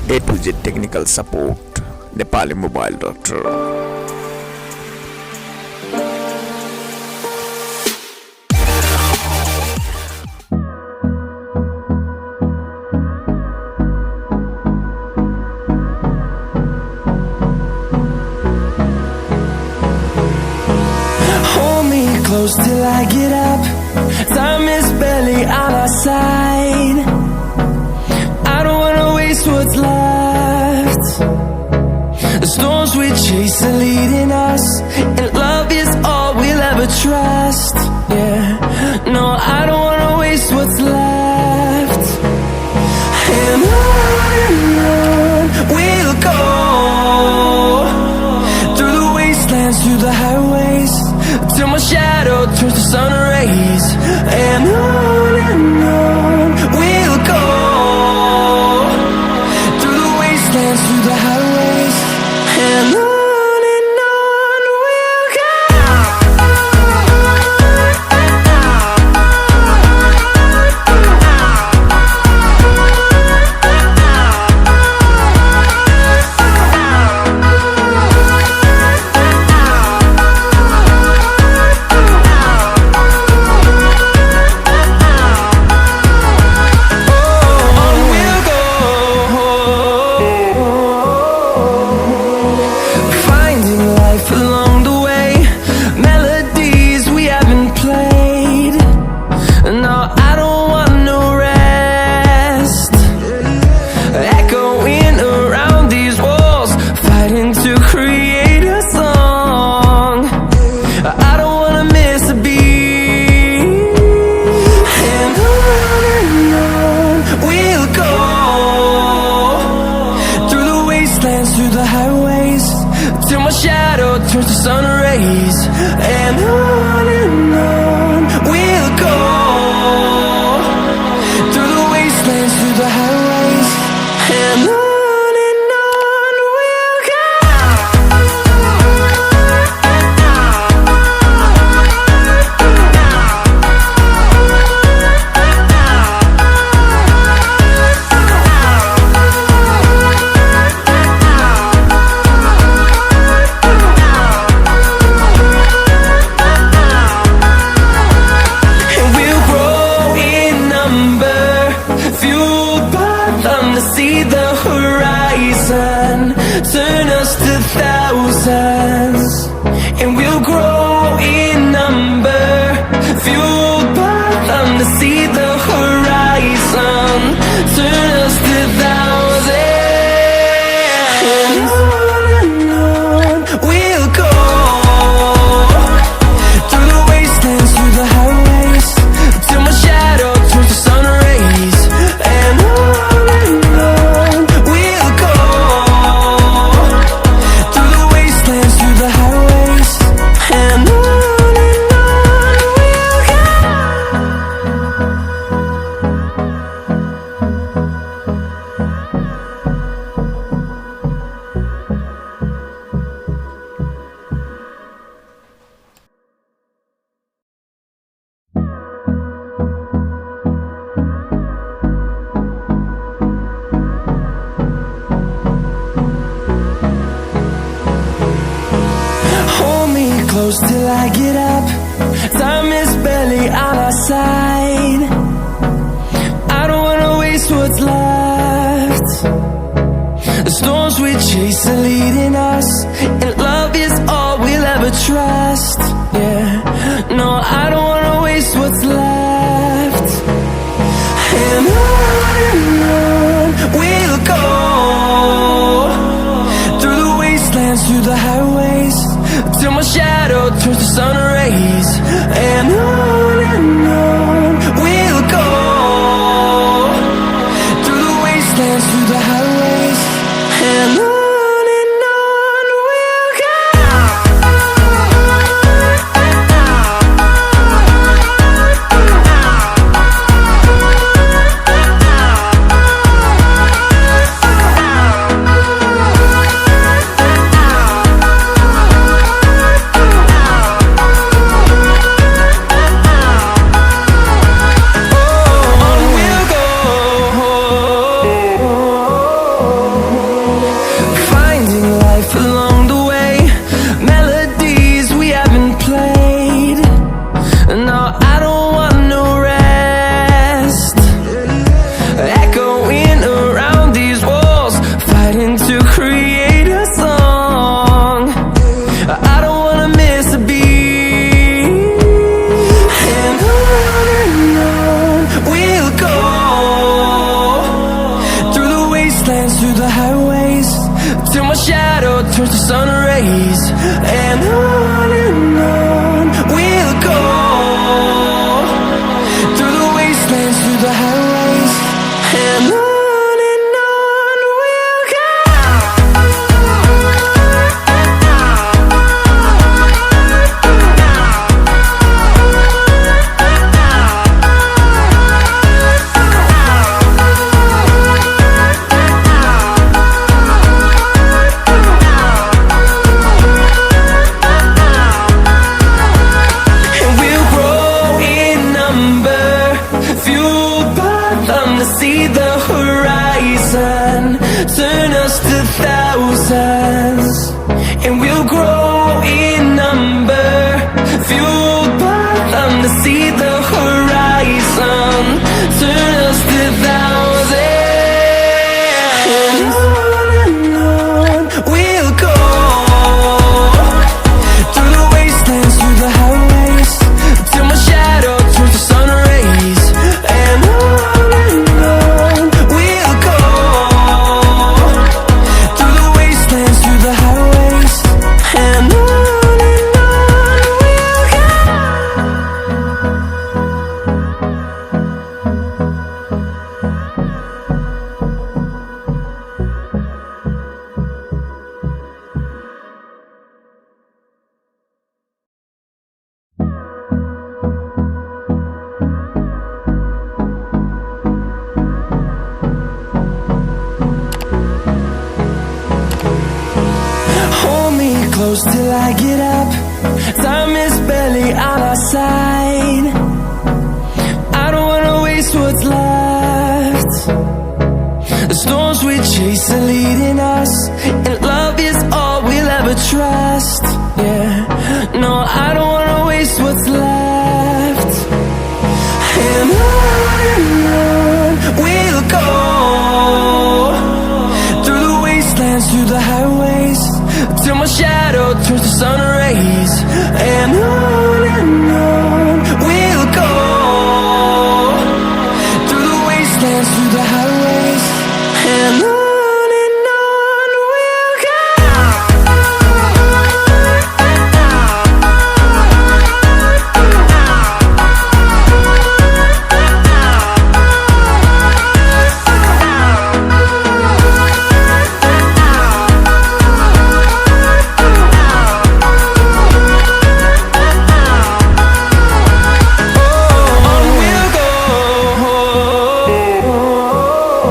A to Z technical support, Nepali mobile doctor. Hold me close till I get up. Time is barely on our side. I don't wanna waste what's left. The storms we chase are leading us, and love is all we'll ever trust. Yeah, no, I don't wanna waste what's left. And on we'll go, through the wastelands, through the highways, till my shadow turns to sun rays. And on we'll go, through the wastelands, through the highways, and on we'll go. Through the highways, till my shadow turns to sun rays. And on we'll go, through the wastelands, through the highways, and on we'll go. See the horizon, turn us to thousands, and we'll grow in number, fueled by them to see the horizon, turn us to thousands, and on we'll go, through the wastelands, through the highways, till my shadow turns to sun rays. And close till I get up. Time is barely on our side. I don't wanna waste what's left. The storms we chase are leading us, and love is all we'll ever trust. Yeah, no, I don't wanna waste what's left. And on we'll go, through the wastelands, through the highways, till my shadow turns to sun rays. And on we'll go, through the wastelands, through the highways, and on we'll go. through the highways, till my shadow turns to sun rays. And on we'll go, through the wastelands, through the highways. And on we'll go. See the horizon turn us to thousands, and we'll grow in number, fueled by them to see the horizon turn us to thousands. And on we'll go, through the wastelands, through the highways, till my shadow turns to sun rays. And close till I get up. Time is barely on our side. I don't wanna waste what's left. The storms we chase are leading us, and love is all we'll ever trust. Yeah, no, I don't wanna waste what's left. And on we'll go, through the wastelands, through the highways, till my shadow